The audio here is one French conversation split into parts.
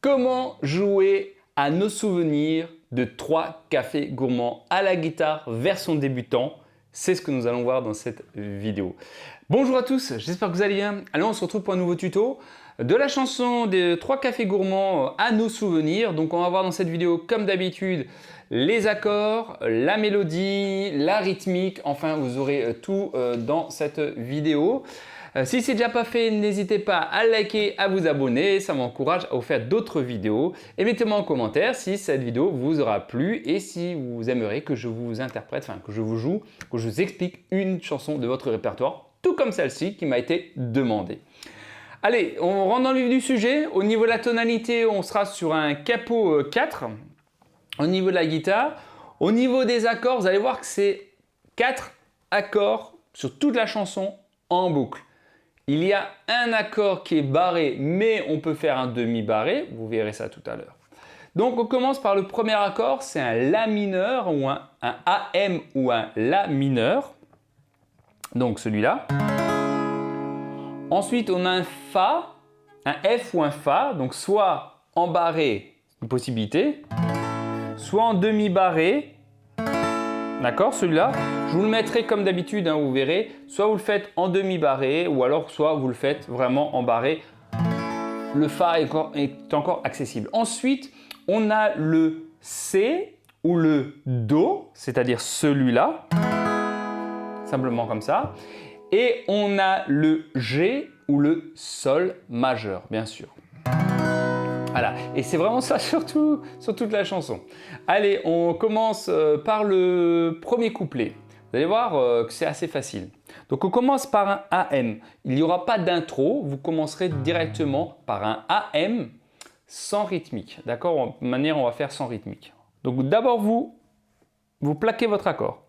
Comment jouer à nos souvenirs de 3 cafés gourmands à la guitare version débutant? C'est ce que nous allons voir dans cette vidéo. Bonjour à tous, j'espère que vous allez bien. Alors on se retrouve pour un nouveau tuto de la chanson des 3 cafés gourmands à nos souvenirs. Donc on va voir dans cette vidéo comme d'habitude les accords, la mélodie, la rythmique, enfin vous aurez tout dans cette vidéo. Si ce n'est déjà pas fait, n'hésitez pas à liker, à vous abonner, ça m'encourage à vous faire d'autres vidéos. Et mettez-moi en commentaire si cette vidéo vous aura plu et si vous aimeriez que je vous interprète, enfin que je vous joue, que je vous explique une chanson de votre répertoire, tout comme celle-ci qui m'a été demandée. Allez, on rentre dans le vif du sujet. Au niveau de la tonalité, on sera sur un capo 4. Au niveau de la guitare, au niveau des accords, vous allez voir que c'est 4 accords sur toute la chanson en boucle. Il y a un accord qui est barré, mais on peut faire un demi-barré. Vous verrez ça tout à l'heure. Donc, on commence par le premier accord. C'est un La mineur ou un AM ou un La mineur. Donc, celui-là. Ensuite, on a un Fa, un F ou un Fa. Donc, soit en barré, une possibilité, soit en demi-barré. D'accord, celui-là, je vous le mettrai comme d'habitude, hein, vous verrez. Soit vous le faites en demi-barré ou alors soit vous le faites vraiment en barré. Le Fa est encore accessible. Ensuite, on a le C ou le Do, c'est-à-dire celui-là. Simplement comme ça. Et on a le G ou le Sol majeur, bien sûr. Voilà, et c'est vraiment ça sur toute la chanson. Allez, on commence par le premier couplet. Vous allez voir que c'est assez facile. Donc on commence par un AM. Il n'y aura pas d'intro, vous commencerez directement par un AM sans rythmique. D'accord? De manière, on va faire sans rythmique. Donc d'abord vous plaquez votre accord.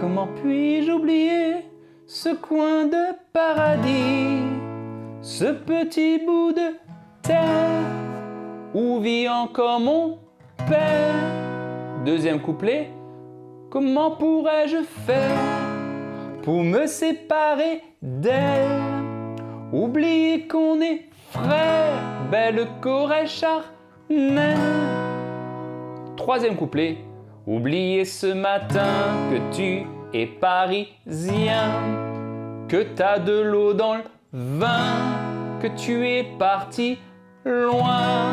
Comment puis-je oublier ce coin de paradis, ce petit bout de terre où vit encore mon père. Deuxième couplet. Comment pourrais-je faire pour me séparer d'elle? Oublier qu'on est frères, belle Corée charnelle. Troisième couplet. Oublier ce matin que tu es parisien, que t'as de l'eau dans le vin, que tu es parti loin.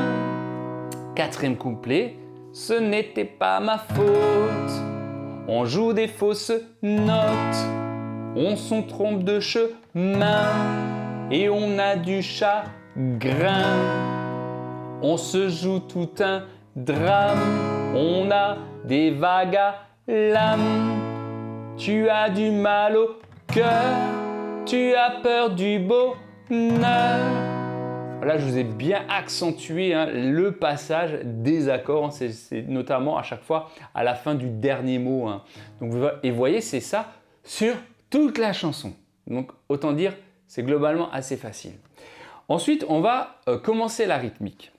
Quatrième couplet, ce n'était pas ma faute. On joue des fausses notes, on s'en trompe de chemin et on a du chagrin. On se joue tout un drame, on a des vagues à l'âme. Tu as du mal au cœur, tu as peur du bonheur. Là, je vous ai bien accentué le passage des accords. C'est notamment à chaque fois à la fin du dernier mot. Donc, et vous voyez, c'est ça sur toute la chanson. Donc, autant dire, c'est globalement assez facile. Ensuite, on va commencer la rythmique.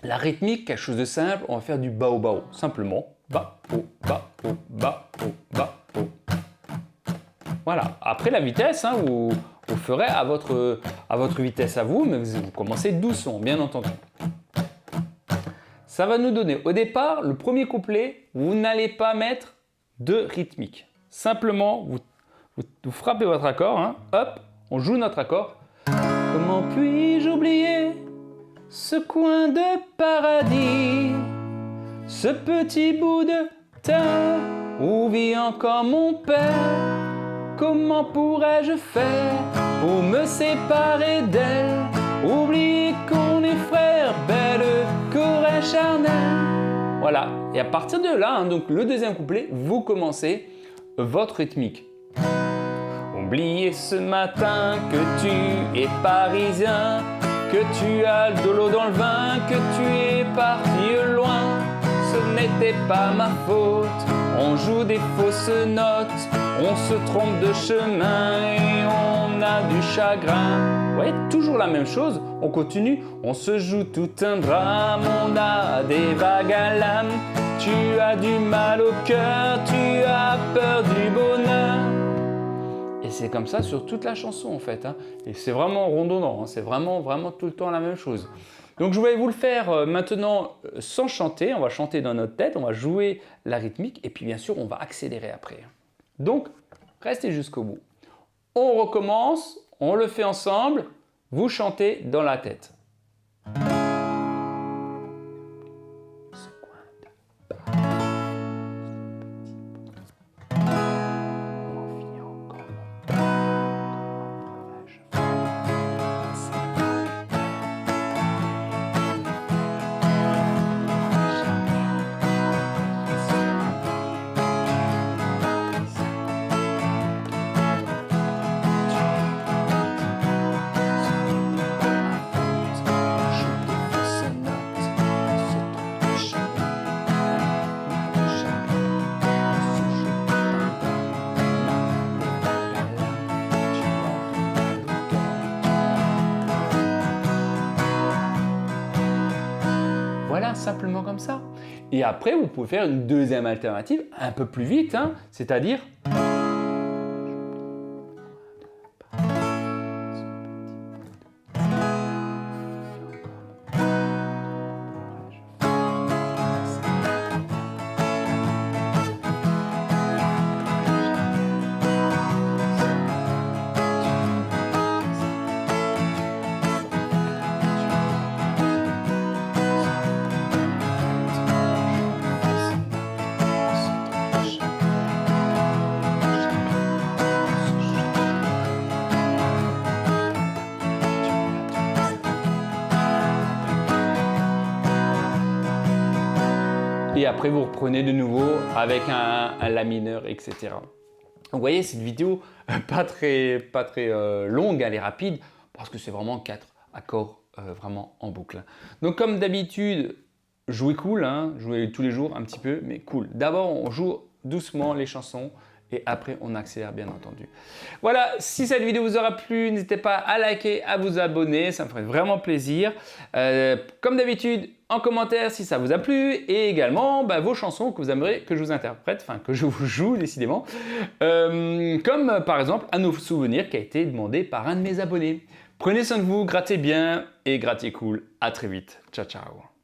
La rythmique, quelque chose de simple, on va faire du bao-bao. Simplement, ba-o, ba-o, ba-o, ba-o. Voilà. Après, la vitesse, vous ferez à votre vitesse à vous, mais vous commencez doucement, bien entendu. Ça va nous donner, au départ, le premier couplet, vous n'allez pas mettre de rythmique. Simplement, vous frappez votre accord, hop, on joue notre accord. Comment puis-je oublier ce coin de paradis, ce petit bout de terre où vit encore mon père? Comment pourrais-je faire pour me séparer d'elle? Oublier qu'on est frères, belle Corée charnelle. Voilà, et à partir de là, donc le deuxième couplet, vous commencez votre rythmique. Oublier ce matin que tu es parisien, que tu as de l'eau dans le vin, que tu es parti loin. Ce n'était pas ma faute, on joue des fausses notes, on se trompe de chemin et on a du chagrin. Vous voyez, toujours la même chose, on continue, on se joue tout un drame, on a des vagues à l'âme, tu as du mal au cœur, tu as peur du bonheur. Et c'est comme ça sur toute la chanson en fait. Et c'est vraiment redondant, c'est vraiment tout le temps la même chose. Donc je vais vous le faire maintenant sans chanter, on va chanter dans notre tête, on va jouer la rythmique et puis bien sûr on va accélérer après. Donc restez jusqu'au bout. On recommence, on le fait ensemble, vous chantez dans la tête. Voilà, simplement comme ça. Et après, vous pouvez faire une deuxième alternative un peu plus vite, hein, c'est-à-dire... Et après, vous reprenez de nouveau avec un La mineur, etc. Donc, vous voyez, cette vidéo pas très longue, elle est rapide parce que c'est vraiment 4 accords vraiment en boucle. Donc, comme d'habitude, jouez cool, hein, jouez tous les jours un petit peu, mais cool. D'abord, on joue doucement les chansons et après, on accélère bien entendu. Voilà, si cette vidéo vous aura plu, n'hésitez pas à liker, à vous abonner, ça me ferait vraiment plaisir. Comme d'habitude, en commentaire si ça vous a plu et également vos chansons que vous aimeriez que je vous interprète, enfin que je vous joue décidément. Comme par exemple Un nouveau souvenir qui a été demandé par un de mes abonnés. Prenez soin de vous, grattez bien et grattez cool. À très vite. Ciao, ciao.